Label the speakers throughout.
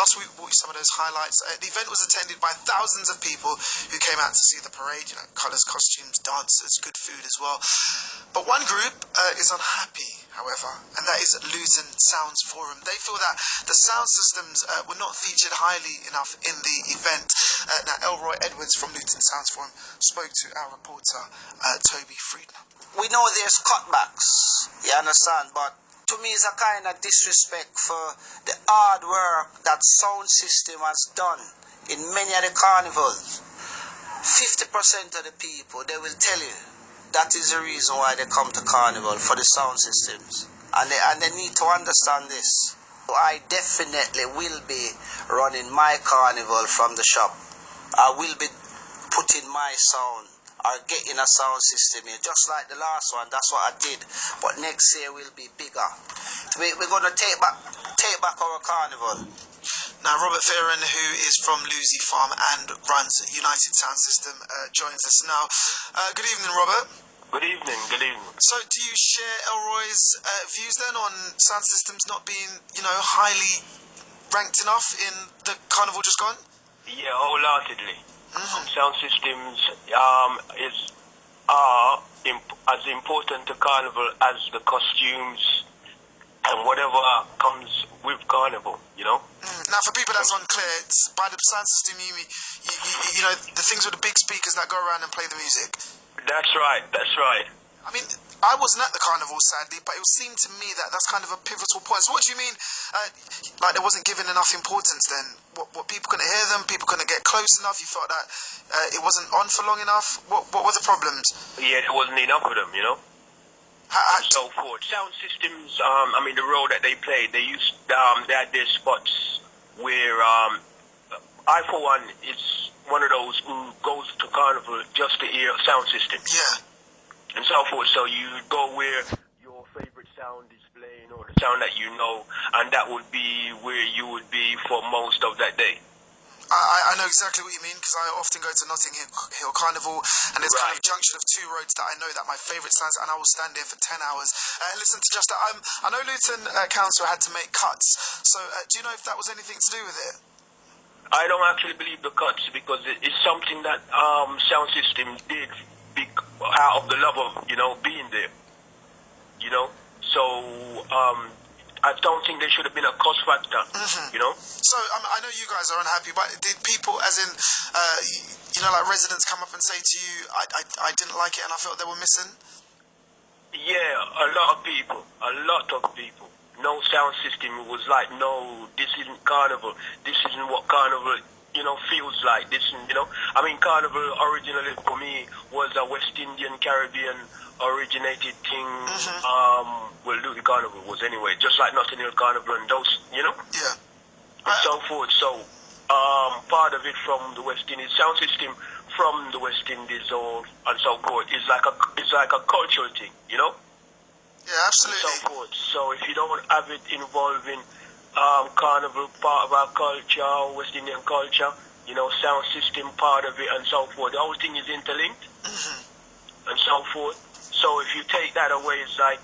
Speaker 1: last week we brought you some of those highlights. The event was attended by thousands of people who came out to see the parade. You know, colours, costumes, dancers, good food as well. But one group is unhappy, however, and that is Luton Sounds Forum. They feel that the sound systems were not featured highly enough in the event. Now, Elroy Edwards from Luton Sounds Forum spoke to our reporter, Toby Friedman.
Speaker 2: We know there's cutbacks, you understand, but to me it's a kind of disrespect for the hard work that sound system has done in many of the carnivals. 50% of the people, they will tell you that is the reason why they come to carnival, for the sound systems. And they need to understand this. I definitely will be running my carnival from the shop. I will be putting my sound or getting a sound system here, just like the last one. That's what I did. But next year will be bigger. We're going to take back our carnival.
Speaker 1: Now, Robert Fearon, who is from Lucy Farm and runs United Sound System, joins us now. Good evening, Robert.
Speaker 3: Good evening, good evening.
Speaker 1: So, do you share Elroy's views then on sound systems not being, highly ranked enough in the carnival just gone?
Speaker 3: Yeah, wholeheartedly. Sound systems are as important to carnival as the costumes and whatever comes with carnival,
Speaker 1: Now, for people that's unclear, it's by the sound system, you know, the things with the big speakers that go around and play the music.
Speaker 3: That's right, that's right.
Speaker 1: I mean, I wasn't at the carnival, sadly, but it seemed to me that that's kind of a pivotal point. So what do you mean, like there wasn't given enough importance then? What people couldn't hear them, people couldn't get close enough, you felt that it wasn't on for long enough? What were the problems?
Speaker 3: Yeah, there wasn't enough of them, and so forth. Sound systems, the role that they played, they had their spots where, I for one, is one of those who goes to carnival just to hear sound system.
Speaker 1: Yeah.
Speaker 3: And so forth. So you go where your favorite sound is playing, or the sound that you know, and that would be where you would be for most of that day.
Speaker 1: I know exactly what you mean, because I often go to Notting Hill Carnival, and there's kind of a junction of two roads that I know that my favourite sounds, and I will stand there for 10 hours. Listen to just that. I know Luton Council had to make cuts, so do you know if that was anything to do with it?
Speaker 3: I don't actually believe the cuts, because it's something that sound system did out of the love of, being there. So I don't think there should have been a cost factor,
Speaker 1: So I know you guys are unhappy, but did people, as in, like residents come up and say to you, I didn't like it and I felt they were missing?
Speaker 3: Yeah, a lot of people. No sound system. It was like, no, this isn't carnival. This isn't what carnival, feels like. Carnival originally for me was a West Indian, Caribbean originated thing. Luton Carnival was anyway, just like Notting Hill Carnival and those,
Speaker 1: Yeah.
Speaker 3: And so forth. So, part of it from the West Indies, sound system from the West Indies and so forth is like a cultural thing,
Speaker 1: Yeah, absolutely.
Speaker 3: And so forth. So if you don't have it involving carnival part of our culture, West Indian culture, sound system part of it and so forth, the whole thing is interlinked and so forth. So if you take that away, it's like,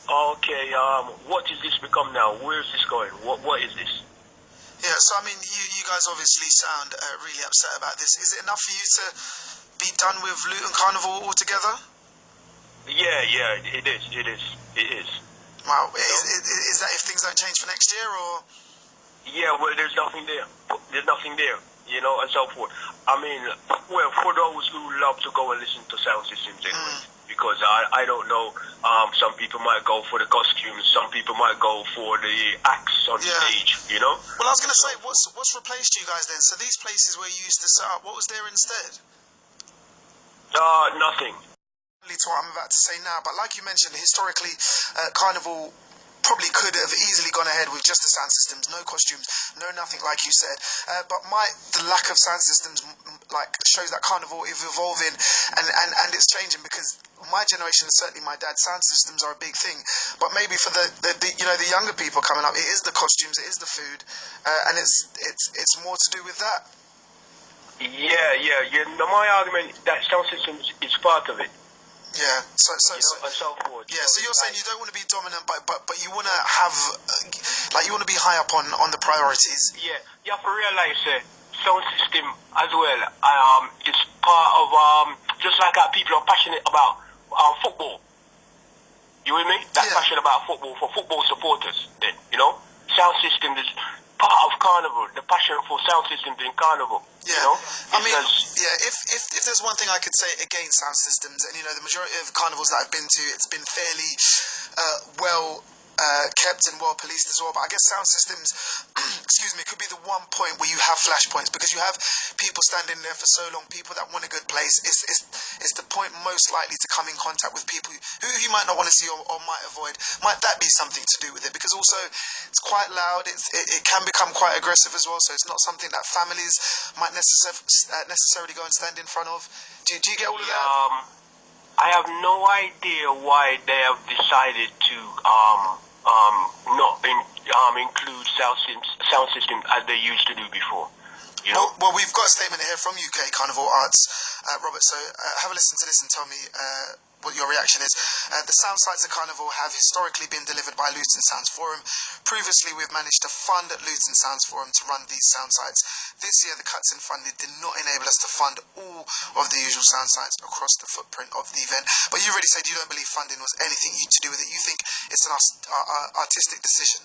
Speaker 3: okay, what is this become now? Where is this going? What is this?
Speaker 1: Yeah, so you guys obviously sound really upset about this. Is it enough for you to be done with Luton Carnival altogether?
Speaker 3: Yeah, it is.
Speaker 1: Wow, is that if things don't change for next year, or?
Speaker 3: Yeah, well, there's nothing there, and so forth. For those who love to go and listen to sound systems anyway, because I don't know, some people might go for the costumes, some people might go for the acts on stage,
Speaker 1: Well, I was going to say, what's replaced you guys then? So these places where you used to set up, what was there instead?
Speaker 3: Nothing.
Speaker 1: To what I'm about to say now, but like you mentioned, historically, Carnival probably could have easily gone ahead with just the sound systems, no costumes, no nothing, like you said. But the lack of sound systems shows that Carnival is evolving and it's changing, because my generation, and certainly my dad's, sound systems are a big thing. But maybe for the younger people coming up, it is the costumes, it is the food, and it's more to do with that.
Speaker 3: Yeah. My argument that sound systems is part of it.
Speaker 1: Yeah. So
Speaker 3: and so forth.
Speaker 1: yeah. So you're saying you don't want to be dominant, but you want to have you want to be high up on the priorities.
Speaker 3: Yeah, you have to realize sound system as well. Is part of just like how people are passionate about football. You with me? That passion about football for football supporters. Then sound system is part of Carnival. The passion for sound systems in Carnival.
Speaker 1: Yeah. I mean, if there's one thing I could say against sound systems, and the majority of carnivals that I've been to, it's been fairly well kept and well policed as well. But I guess sound systems, excuse me, could be the one point where you have flashpoints, because you have people standing there for so long, people that want a good place. It's the point most likely to come in contact with people who you might not want to see or might avoid. Might that be something to do with it? Because also it's quite loud. It can become quite aggressive as well. So it's not something that families might necessarily go and stand in front of. Do you get all of that?
Speaker 3: I have no idea why they have decided to not include sound systems as they used to do before.
Speaker 1: Well, we've got a statement here from UK Carnival Arts, Robert. So have a listen to this and tell me what your reaction is. The sound sites at Carnival have historically been delivered by Luton Sounds Forum. Previously, we've managed to fund Luton Sounds Forum to run these sound sites. This year, the cuts in funding did not enable us to fund all of the usual sound sites across the footprint of the event. But you already said you don't believe funding was anything to do with it. You think it's an artistic decision.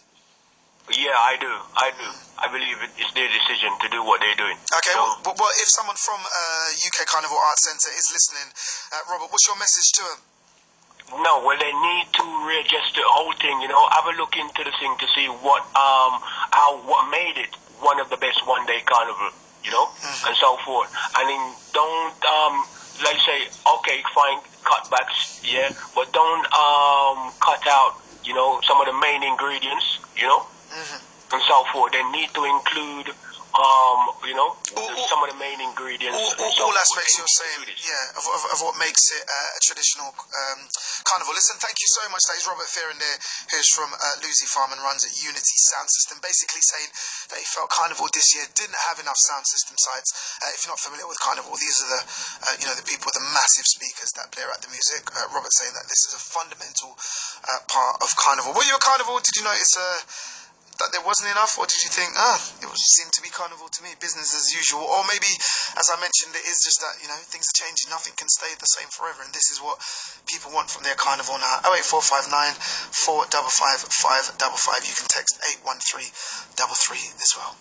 Speaker 3: Yeah, I do. I believe it's their decision to do what they're doing.
Speaker 1: Okay, well, if someone from UK Carnival Arts Centre is listening, Robert, what's your message to them?
Speaker 3: No, well, they need to readjust the whole thing. Have a look into the thing to see what made it one of the best one-day carnival. And so forth. And then don't like say, okay, fine, cutbacks, yeah, but don't cut out some of the main ingredients. And so forth. They need to include, some of the main ingredients.
Speaker 1: All aspects you're saying, of what makes it a traditional carnival. Listen, thank you so much. That is Robert Fearon there, who's from Lucy Farm and runs at Unity Sound System, basically saying that he felt Carnival this year didn't have enough sound system sites. If you're not familiar with Carnival, these are the people with the massive speakers that play out the music. Robert saying that this is a fundamental part of Carnival. Were you at Carnival? Did you notice that there wasn't enough, or did you think, it seemed to be Carnival to me, business as usual? Or maybe, as I mentioned, it is just that, things are changing, nothing can stay the same forever, and this is what people want from their Carnival now. 08459 455 555. You can text 81333 as well.